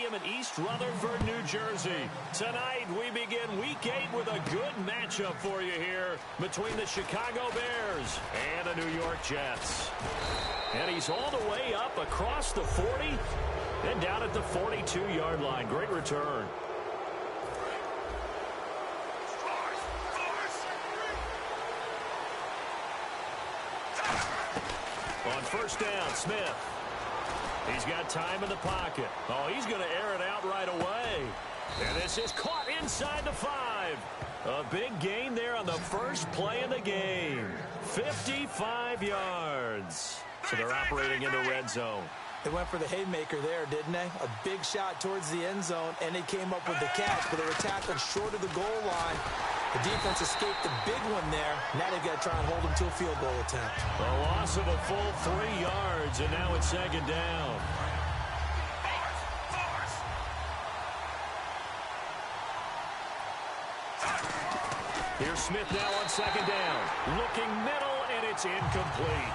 Stadium in East Rutherford, New Jersey. Tonight, we begin Week 8 with a good matchup for you here between the Chicago Bears and the New York Jets. And he's all the way up across the 40 and down at the 42-yard line. Great return. On first down, Smith. He's got time in the pocket. Oh, he's going to air it out right away. And this is caught inside the 5. A big gain there on the first play of the game. 55 yards. So they're operating in the red zone. They went for the haymaker there, didn't they? A big shot towards the end zone, and they came up with the catch, but they were tackled short of the goal line. The defense escaped the big one there. Now they've got to try and hold them to a field goal attempt. A loss of a full 3 yards, and now it's second down. Here's Smith now on second down. Looking middle, and it's incomplete.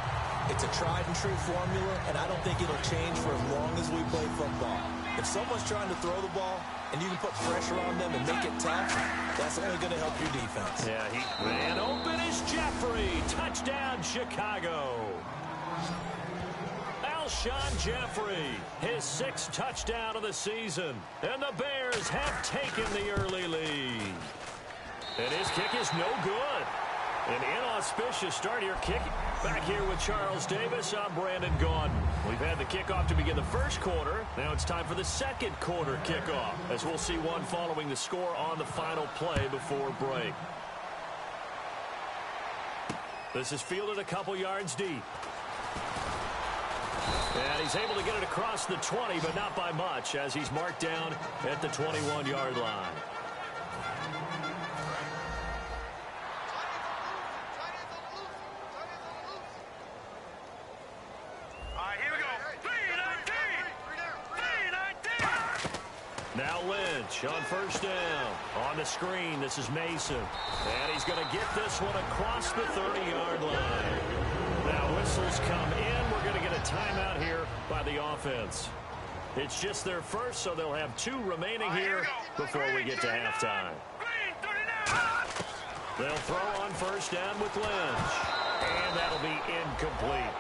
It's a tried-and-true formula, and I don't think it'll change for as long as we play football. If someone's trying to throw the ball, and you can put pressure on them and make it tough, that's only going to help your defense. Yeah, and open is Jeffrey. Touchdown, Chicago. Alshon Jeffrey, his 6th touchdown of the season. And the Bears have taken the early lead. And his kick is no good. An inauspicious start here. Kick back here with Charles Davis. I'm Brandon Gaudin. We've had the kickoff to begin the first quarter. Now it's time for the second quarter kickoff, as we'll see one following the score on the final play before break. This is fielded a couple yards deep. And he's able to get it across the 20, but not by much, as he's marked down at the 21-yard line. Now Lynch on first down. On the screen, this is Mason. And he's going to get this one across the 30-yard line. Now whistles come in. We're going to get a timeout here by the offense. It's just their first, so they'll have 2 remaining here before we get to halftime. They'll throw on first down with Lynch. And that'll be incomplete.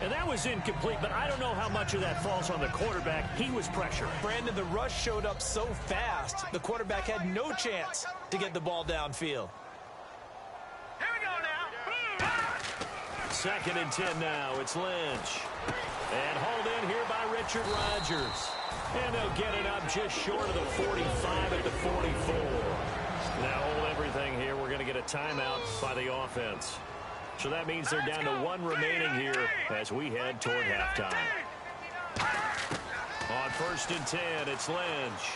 And that was incomplete, but I don't know how much of that falls on the quarterback. He was pressured. Brandon, the rush showed up so fast, the quarterback had no chance to get the ball downfield. Here we go now. 2nd and 10 now. It's Lynch. And hauled in here by Richard Rodgers. And they'll get it up just short of the 45 at the 44. Now hold everything here. We're going to get a timeout by the offense. So that means they're down to 1 remaining here as we head toward halftime. On 1st and 10, it's Lynch.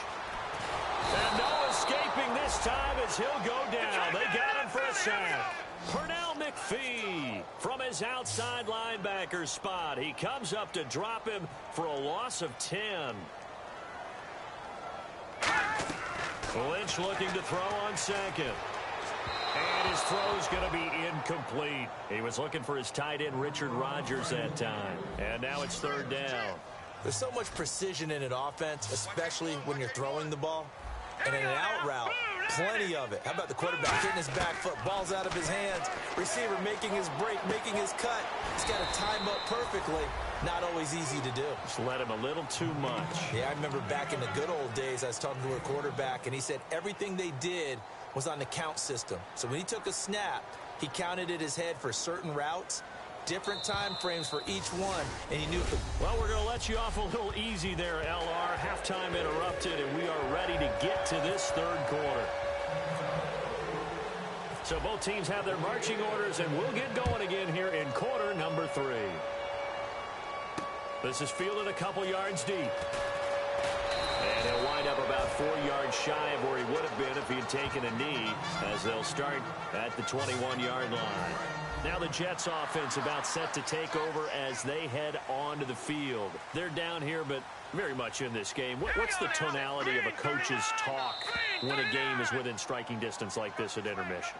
And no escaping this time as he'll go down. They got him for a sack. Pernell McPhee from his outside linebacker spot. He comes up to drop him for a loss of 10. Lynch looking to throw on second. And his throw's going to be incomplete. He was looking for his tight end, Richard Rodgers, that time. And now it's 3rd down. There's so much precision in an offense, especially when you're throwing the ball. And in an out route, plenty of it. How about the quarterback hitting his back foot, ball's out of his hands, receiver making his break, making his cut. He's got to time up perfectly. Not always easy to do. Just let him a little too much. Yeah, I remember back in the good old days, I was talking to a quarterback, and he said everything they did was on the count system. So when he took a snap, he counted in his head for certain routes, different time frames for each one, and he knew. Well, we're going to let you off a little easy there, LR. Halftime interrupted, and we are ready to get to this 3rd quarter. So both teams have their marching orders, and we'll get going again here in quarter number 3. This is fielded a couple yards deep. And he'll wind up about 4 yards shy of where he would have been if he had taken a knee, as they'll start at the 21-yard line. Now the Jets offense about set to take over as they head onto the field. They're down here, but very much in this game. What's the tonality of a coach's talk when a game is within striking distance like this at intermission?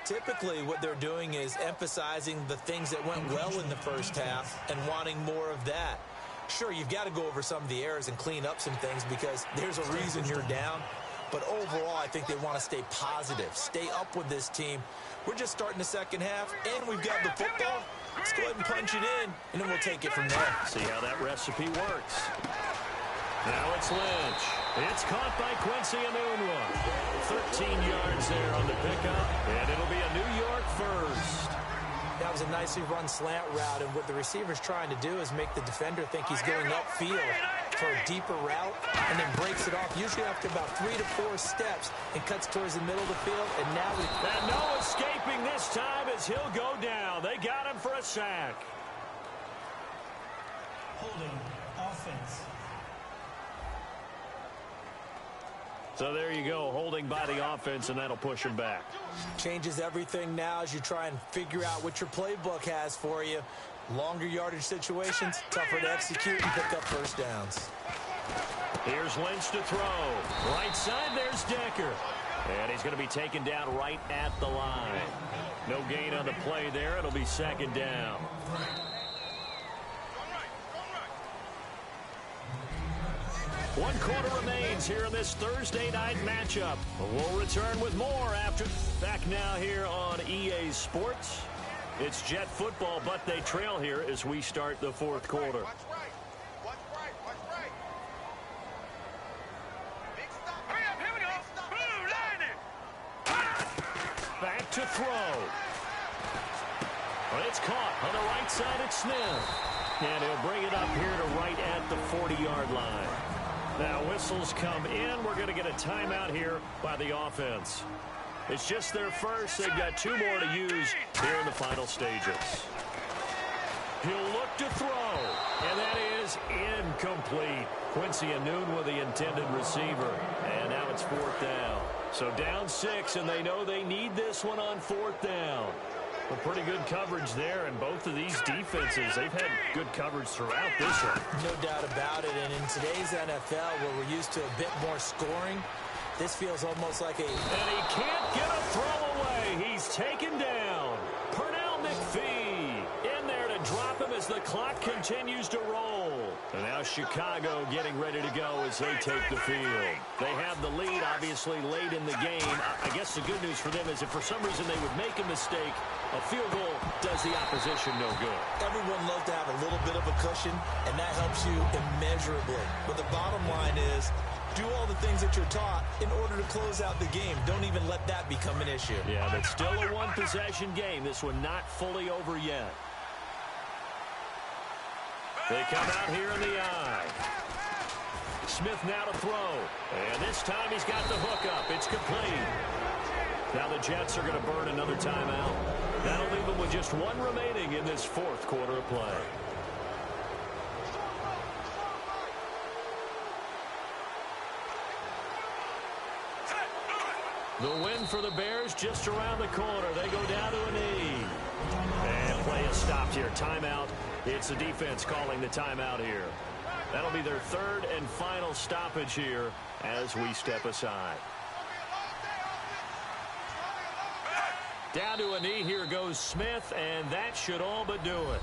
Typically, what they're doing is emphasizing the things that went well in the first half and wanting more of that. Sure, you've got to go over some of the errors and clean up some things because there's a reason you're down. But overall, I think they want to stay positive, stay up with this team. We're just starting the second half, and we've got the football. Let's go ahead and punch it in, and then we'll take it from there. See how that recipe works. Now it's Lynch. It's caught by Quincy Enunwa. 13 yards there on the pickup, and it'll be a New York first. That was a nicely run slant route, and what the receiver's trying to do is make the defender think he's going upfield for a deeper route, and then breaks it off, usually after about 3 to 4 steps, and cuts towards the middle of the field, and now and no escaping this time as he'll go down. They got him for a sack. Holding offense. So there you go, holding by the offense, and that'll push him back. Changes everything now as you try and figure out what your playbook has for you. Longer yardage situations, tougher to execute and pick up first downs. Here's Lynch to throw. Right side, there's Decker. And he's going to be taken down right at the line. No gain on the play there. It'll be second down. One quarter remains here in this Thursday night matchup. We'll return with more after. Back now here on EA Sports. It's Jet football, but they trail here as we start the fourth quarter. Back to throw. Well, it's caught on the right side at Smith. And he'll bring it up here to right at the 40-yard line. Now whistles come in. We're going to get a timeout here by the offense. It's just their first. They've got 2 more to use here in the final stages. He'll look to throw. And that is incomplete. Quincy Enunwa, the intended receiver. And now it's 4th down. So down 6, and they know they need this one on 4th down. Well, pretty good coverage there, and both of these defenses, they've had good coverage throughout this one. No doubt about it, and in today's NFL, where we're used to a bit more scoring, this feels almost like a... And he can't get a throw away. He's taken down. Pernell McPhee in there to drop him as the clock continues to roll. And now Chicago getting ready to go as they take the field. They have the lead, obviously, late in the game. I guess the good news for them is if for some reason they would make a mistake, a field goal does the opposition no good. Everyone loves to have a little bit of a cushion, and that helps you immeasurably. But the bottom line is, do all the things that you're taught in order to close out the game. Don't even let that become an issue. Yeah, but still a one-possession game. This one not fully over yet. They come out here in the eye. Smith now to throw. And this time he's got the hook up. It's complete. Now the Jets are going to burn another timeout. That'll leave them with just 1 remaining in this 4th quarter of play. The win for the Bears just around the corner. They go down to a knee. And play is stopped here. Timeout. It's the defense calling the timeout here. That'll be their 3rd and final stoppage here as we step aside. Down to a knee. Here goes Smith, and that should all but do it.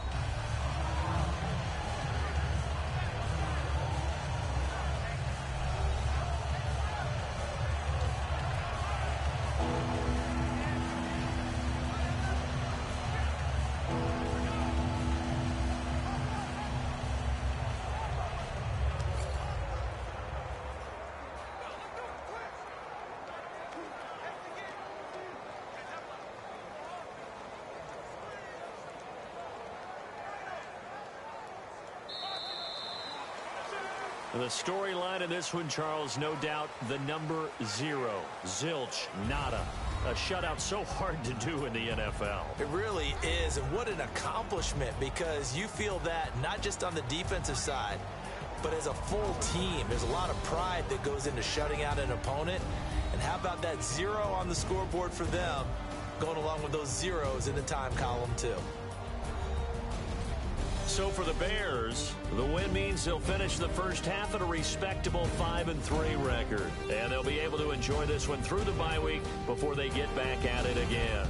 The storyline of this one, Charles, no doubt the number 0. Zilch, nada. A shutout so hard to do in the NFL. It really is, and what an accomplishment, because you feel that not just on the defensive side, but as a full team. There's a lot of pride that goes into shutting out an opponent. And how about that 0 on the scoreboard for them, going along with those zeros in the time column too. So for the Bears, the win means they'll finish the first half at a respectable 5-3 record. And they'll be able to enjoy this one through the bye week before they get back at it again.